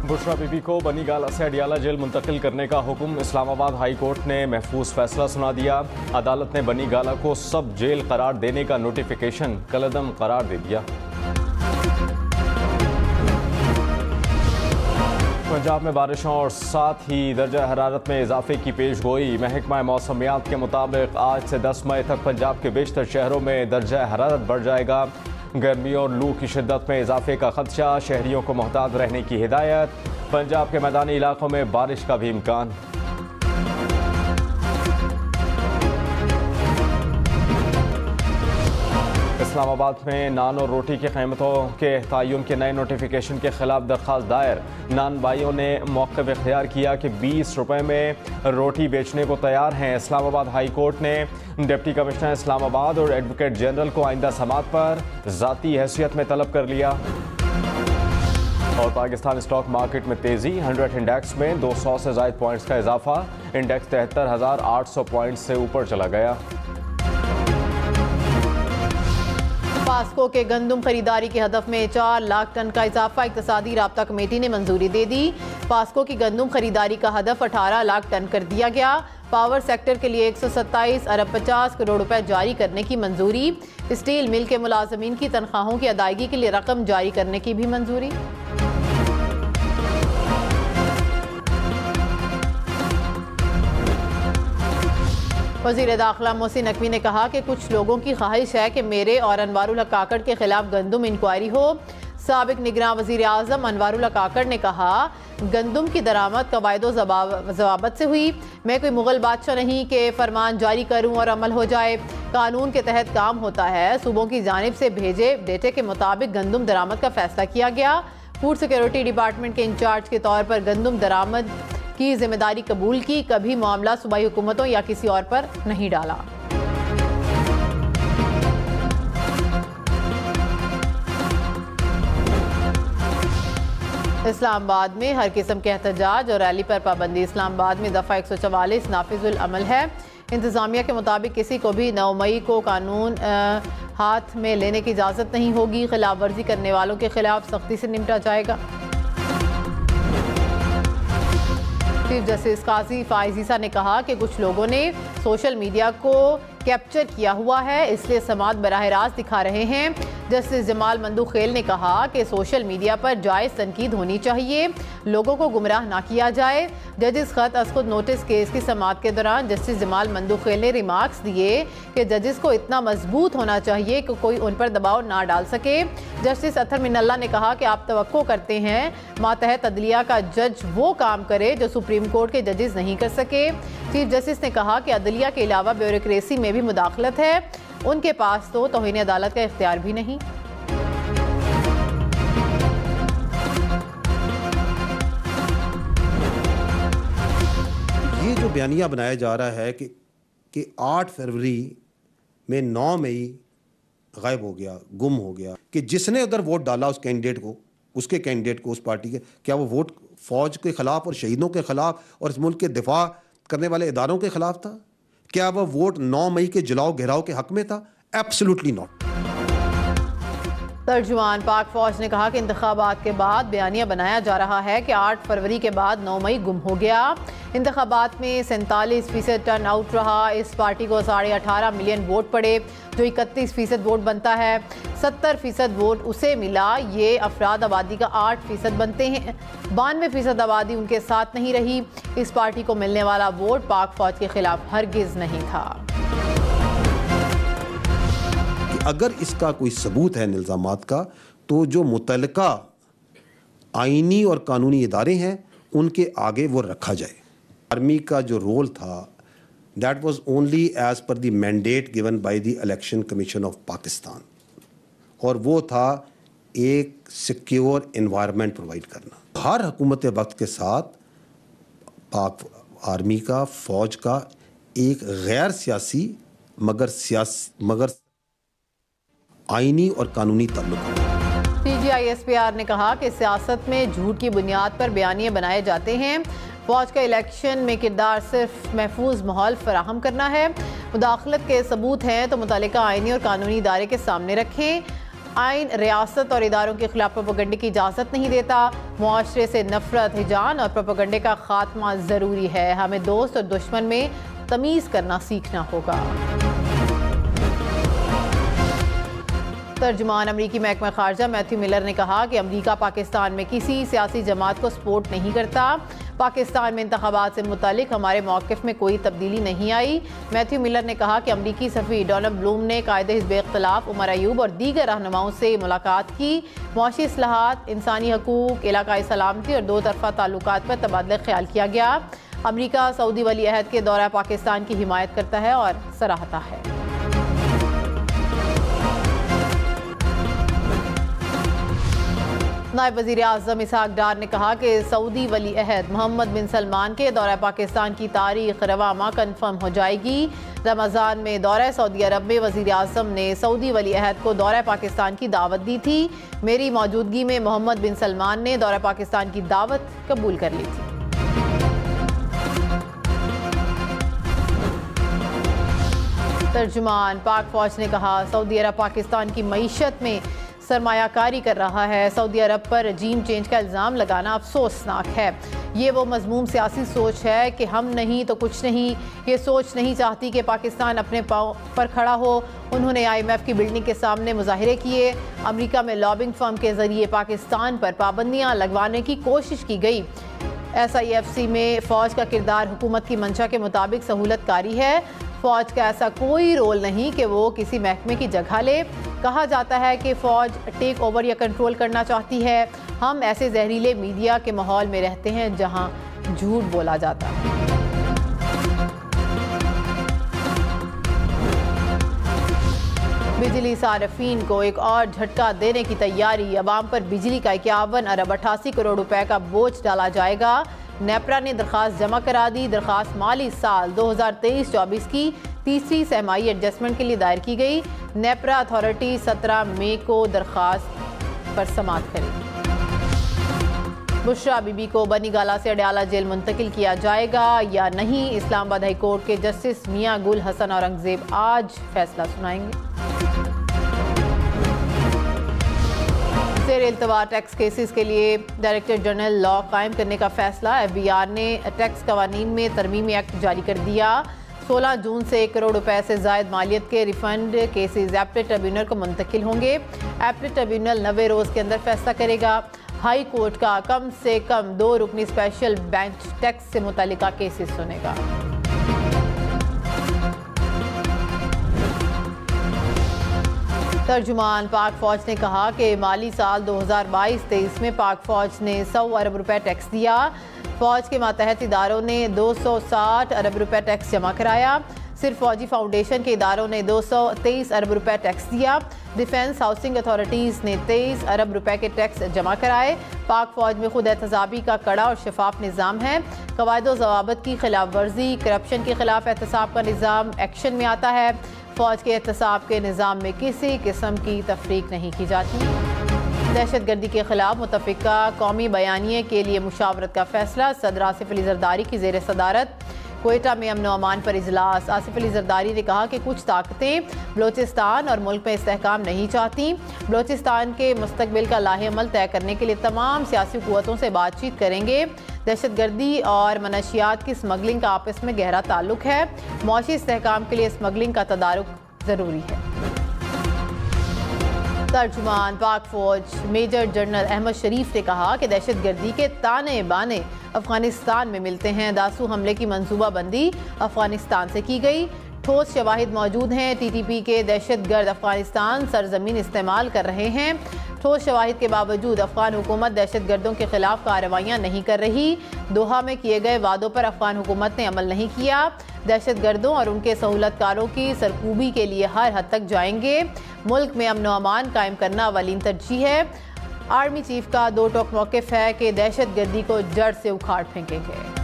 बुशरा बीबी को बनी गाला से अडियाला जेल मुंतकिल करने का हुक्म। इस्लामाबाद हाई कोर्ट ने महफूज फैसला सुना दिया। अदालत ने बनी गाला को सब जेल करार देने का नोटिफिकेशन कलअदम करार दे दिया। पंजाब में बारिशों और साथ ही दर्जा हरारत में इजाफे की पेश गोई। महकमा मौसमियात के मुताबिक आज से 10 मई तक पंजाब के बेशतर शहरों में दर्जा हरारत बढ़ जाएगा। गर्मी और लू की शिद्दत में इजाफे का खदशा, शहरियों को मोहतात रहने की हिदायत। पंजाब के मैदानी इलाकों में बारिश का भी इम्कान। इस्लामाबाद में नान और रोटी की कीमतों के तयन के नए नोटिफिकेशन के खिलाफ दरख्वास्त दायर। नान भाइयों ने मौक़िफ़ इख्तियार किया कि 20 रुपये में रोटी बेचने को तैयार हैं। इस्लामाबाद हाई कोर्ट ने डिप्टी कमिश्नर इस्लामाबाद और एडवोकेट जनरल को आइंदा समात पर ज़ाती हैसियत में तलब कर लिया। और पाकिस्तान स्टॉक मार्केट में तेज़ी। 100 इंडेक्स में 200 से ज़ायद पॉइंट्स का इजाफा। इंडेक्स 73,800 पॉइंट्स से ऊपर चला गया। पास्को के गंदुम खरीदारी के हदफ में 4 लाख टन का इजाफा। इक़्तिसादी राब्ता कमेटी ने मंजूरी दे दी। पास्को की गंदुम खरीदारी का हदफ 18 लाख टन कर दिया गया। पावर सेक्टर के लिए 127 अरब 50 करोड़ रुपए जारी करने की मंजूरी। स्टील मिल के मुलाजमीन की तनख्वाहों की अदायगी के लिए रकम जारी करने की भी मंजूरी। वज़ीर दाखिला मोहसिन नकवी ने कहा कि कुछ लोगों की ख्वाहिश है कि मेरे और अनवारुल हक काकड़ के खिलाफ गंदुम इंक्वायरी हो। साबिक निगरान वज़ीर आज़म अनवारुल हक काकड़ ने कहा, गंदुम की दरामद कवायदो ज़वाबत से हुई। मैं कोई मुग़ल बादशाह नहीं कि फरमान जारी करूं और अमल हो जाए। कानून के तहत काम होता है। सूबों की जानिब से भेजे डेटे के मुताबिक गंदुम दरामद का फैसला किया गया। फूड सिक्योरिटी डिपार्टमेंट के इंचार्ज के तौर पर गंदुम दरामद की जिम्मेदारी कबूल की। कभी मामला सूबाई हुकूमतों या किसी और पर नहीं डाला। इस्लामाबाद में हर किस्म के एहतजाज और रैली पर पाबंदी। इस्लामाबाद में दफ़ा 144 नाफिजुल अमल है। इंतज़ामिया के मुताबिक किसी को भी 9 मई को कानून हाथ में लेने की इजाज़त नहीं होगी। खिलाफ वर्जी करने वालों के खिलाफ सख्ती से निपटा जाएगा। चीफ जस्टिस काजी फाइज ईसा ने कहा कि कुछ लोगों ने सोशल मीडिया को कैप्चर किया हुआ है, इसलिए समात बराह रास्त दिखा रहे हैं। जस्टिस जमाल मंदूखेल ने कहा कि सोशल मीडिया पर जायज़ तनकीद होनी चाहिए, लोगों को गुमराह ना किया जाए। जजिस खत अज खुद नोटिस केस की समात के दौरान जस्टिस जमाल मंदूखेल ने रिमार्क्स दिए कि जजिस को इतना मजबूत होना चाहिए कि कोई उन पर दबाव ना डाल सके। जस्टिस अतर मिनल्ला ने कहा कि आप तवक्को करते हैं मातहत अदलिया का जज वो काम करे जो सुप्रीम कोर्ट के जजेस नहीं कर सके। चीफ जस्टिस ने कहा कि अदलिया के अलावा ब्यूरोक्रेसी में भी मुदाखलत है, उनके पास तो तौहीन अदालत का इख्तियार भी नहीं। ये जो बयानिया बनाया जा रहा है कि 8 फरवरी में 9 मई गायब हो गया, गुम हो गया, कि जिसने उधर वोट डाला उस कैंडिडेट को, उसके कैंडिडेट को, उस पार्टी के, क्या वो वोट फौज के खिलाफ और शहीदों के खिलाफ और इस मुल्क के दिफा करने वाले इदारों के खिलाफ था? क्या वह वोट 9 मई के जलाओ घेराव के हक में था? Absolutely not. तर्जुमान पाक फौज ने कहा कि इंतखाबात के बाद बयानिया बनाया जा रहा है कि 8 फरवरी के बाद 9 मई गुम हो गया। इंतखाबात में 47% टर्न आउट रहा। इस पार्टी को 18.5 मिलियन वोट पड़े, जो 31% वोट बनता है। 70% वोट उसे मिला। ये अफराद आबादी का 8% बनते हैं। 92% आबादी उनके साथ नहीं रही। इस पार्टी को मिलने वाला वोट पाक फौज के खिलाफ हरगिज नहीं था। अगर इसका कोई सबूत है इल्ज़ामात का, तो जो मुतल्लिका आईनी और कानूनी इदारे हैं उनके आगे वो रखा जाए। आर्मी का जो रोल था, that was only as per the mandate given by the election commission of Pakistan, और वो था एक सिक्योर एनवायरनमेंट प्रोवाइड करना। हर हुकूमत वक्त के साथ पाक आर्मी का, फौज का एक गैर सियासी मगर आईनी और कानूनी ताल्लुक है। TGISPR ने कहा कि सियासत में झूठ की बुनियाद पर बयानिए बनाए जाते हैं। फौज का इलेक्शन में किरदार सिर्फ महफूज माहौल फराहम करना है। मुदाखलत के सबूत हैं तो मुतल्लिका आईनी और कानूनी इदारे के सामने रखें। आइन रियासत और इदारों के खिलाफ प्रोपेगेंडे की इजाज़त नहीं देता। मुआशरे से नफरत, हिजान और प्रोपेगेंडे का खात्मा ज़रूरी है। हमें दोस्त और दुश्मन में तमीज़ करना सीखना होगा। तर्जुमान अमरीकी महकमा खारजा मैथ्यू मिलर ने कहा कि अमरीका पाकिस्तान में किसी सियासी जमात को सपोर्ट नहीं करता। पाकिस्तान में इंतखाबात से मुतालिक हमारे मौक़िफ़ में कोई तब्दीली नहीं आई। मैथ्यू मिलर ने कहा कि अमरीकी सफ़ी डोनाल्ड ब्लूम ने कायदे हिज़्ब इख्तिलाफ उमर अयूब और दीगर रहनुमाओं से मुलाकात की। मुआशी इस्लाहात, इंसानी हकूक़, इलाकाई सलामती और दो तरफ़ा ताल्लुकात पर तबादला ख्याल किया गया। अमरीका सऊदी वली अहद के दौरा पाकिस्तान की हिमायत करता है और सराहता है। नायब वज़ीर आज़म इसहाक डार ने कहा कि सऊदी वली अहद मोहम्मद बिन सलमान के दौरा पाकिस्तान की तारीख रवा माह कन्फर्म हो जाएगी। रमज़ान में दौरा सऊदी अरब में वज़ीर आज़म ने सऊदी वली अहद को दौरा पाकिस्तान की दावत दी थी। मेरी मौजूदगी में मोहम्मद बिन सलमान ने दौरा पाकिस्तान की दावत कबूल कर ली थी। तर्जुमान पाक फौज ने कहा सऊदी अरब पाकिस्तान की मईशत में सरमायाकारी कर रहा है। सऊदी अरब पर रजीम चेंज का इल्ज़ाम लगाना अफसोसनाक है। ये वो मज़मूम सियासी सोच है कि हम नहीं तो कुछ नहीं। ये सोच नहीं चाहती कि पाकिस्तान अपने पाँव पर खड़ा हो। उन्होंने IMF की बिल्डिंग के सामने मुजाहिरे किए। अमेरिका में लॉबिंग फर्म के ज़रिए पाकिस्तान पर पाबंदियाँ लगवाने की कोशिश की गई। SIFC में फ़ौज का किरदार हुकूमत की मंशा के मुताबिक सहूलतकारी है। फ़ौज का ऐसा कोई रोल नहीं कि वो किसी महकमे की जगह ले। कहा जाता है कि फ़ौज टेक ओवर या कंट्रोल करना चाहती है। हम ऐसे जहरीले मीडिया के माहौल में रहते हैं जहां झूठ बोला जाता है। बिजली सार्फिन को एक और झटका देने की तैयारी। अवाम पर बिजली का 51 अरब 88 करोड़ रुपए का बोझ डाला जाएगा। नेपरा ने दरख्वास्त जमा करा दी। दरख्वास्त माली साल 2023-24 की तीसरी सहमाही एडजस्टमेंट के लिए दायर की गई। नेपरा अथॉरिटी 17 मई को दरख्वास्त पर समाअत करेगी। बुशरा बीबी को बनीगाला से अडयाला जेल मुंतकिल किया जाएगा या नहीं, इस्लामाबाद हाई कोर्ट के जस्टिस मियां गुल हसन औरंगजेब आज फैसला सुनाएंगे। इल्तवा टैक्स केसेस के लिए डायरेक्टर जनरल लॉ कायम करने का फैसला। FBI ने टैक्स कवानीन में तरमीमी एक्ट जारी कर दिया। 16 जून से 1 करोड़ रुपए से जायद मालियत के रिफंड केसेस एपलेट ट्रिब्यूनल को मुंतकिल होंगे। एपलेट ट्रिब्यूनल 90 रोज़ के अंदर फैसला करेगा। हाई कोर्ट का कम से कम 2 रुकनी स्पेशल बेंच टैक्स से मुतालिका केसेस सुनेगा। तर्जुमान पाक फौज ने कहा कि माली साल 2022-23 में पाक फौज ने 100 अरब रुपए टैक्स दिया। फौज के मातहत इदारों ने 260 अरब रुपए टैक्स जमा कराया। सिर्फ फौजी फाउंडेशन के इदारों ने 223 अरब रुपए टैक्स दिया। डिफेंस हाउसिंग अथॉरिटीज़ ने 23 अरब रुपए के टैक्स जमा कराए। पाक फौज में खुद एहतसाबी का कड़ा और शफाफ निज़ाम है। कवायद व ज़वाबित की खिलाफ वर्जी, करप्शन के खिलाफ एहतसाब का निज़ाम एक्शन में आता है। फौज के एहतसाब के निज़ाम में किसी किस्म की तफरीक नहीं की जाती। दहशतगर्दी के खिलाफ मुतफ़िका कौमी बयानिए के लिए मुशावरत का फैसला। सदर आसिफ अली ज़रदारी की ज़ेर सदारत क्वेटा में अमन व अमान पर इजलास। आसिफ अली ज़रदारी ने कहा कि कुछ ताकतें बलोचिस्तान और मुल्क में इस्तेहकाम नहीं चाहती। बलोचिस्तान के मुस्तकबिल का लाहेअमल तय करने के लिए तमाम सियासी क़ुव्वतों से बातचीत करेंगे। दहशतगर्दी और मनशियात की स्मगलिंग का आपस में गहरा ताल्लुक है। मौशी इस्तेहकाम के लिए स्मगलिंग का तदारुक ज़रूरी है। तर्जुमान पाक फौज मेजर जनरल अहमद शरीफ ने कहा कि दहशतगर्दी के ताने बाने अफगानिस्तान में मिलते हैं। दासू हमले की मंसूबाबंदी अफगानिस्तान से की गई। ठोस शवाहिद मौजूद हैं। TTP के दहशतगर्द अफगानिस्तान सरजमीन इस्तेमाल कर रहे हैं। ठोस शवाहिद के बावजूद अफगान हुकूमत दहशतगर्दों के खिलाफ कार्रवाइयाँ नहीं कर रही। दोहा में किए गए वादों पर अफगान हुकूमत ने अमल नहीं किया। दहशतगर्दों और उनके सहूलतकारों की सरकूबी के लिए हर हद तक जाएंगे। मुल्क में अमन व अमान कायम करना अवलीन तरजीह है। आर्मी चीफ का दो टोक मौक़िफ़ है कि दहशतगर्दी को जड़ से उखाड़ फेंकेंगे।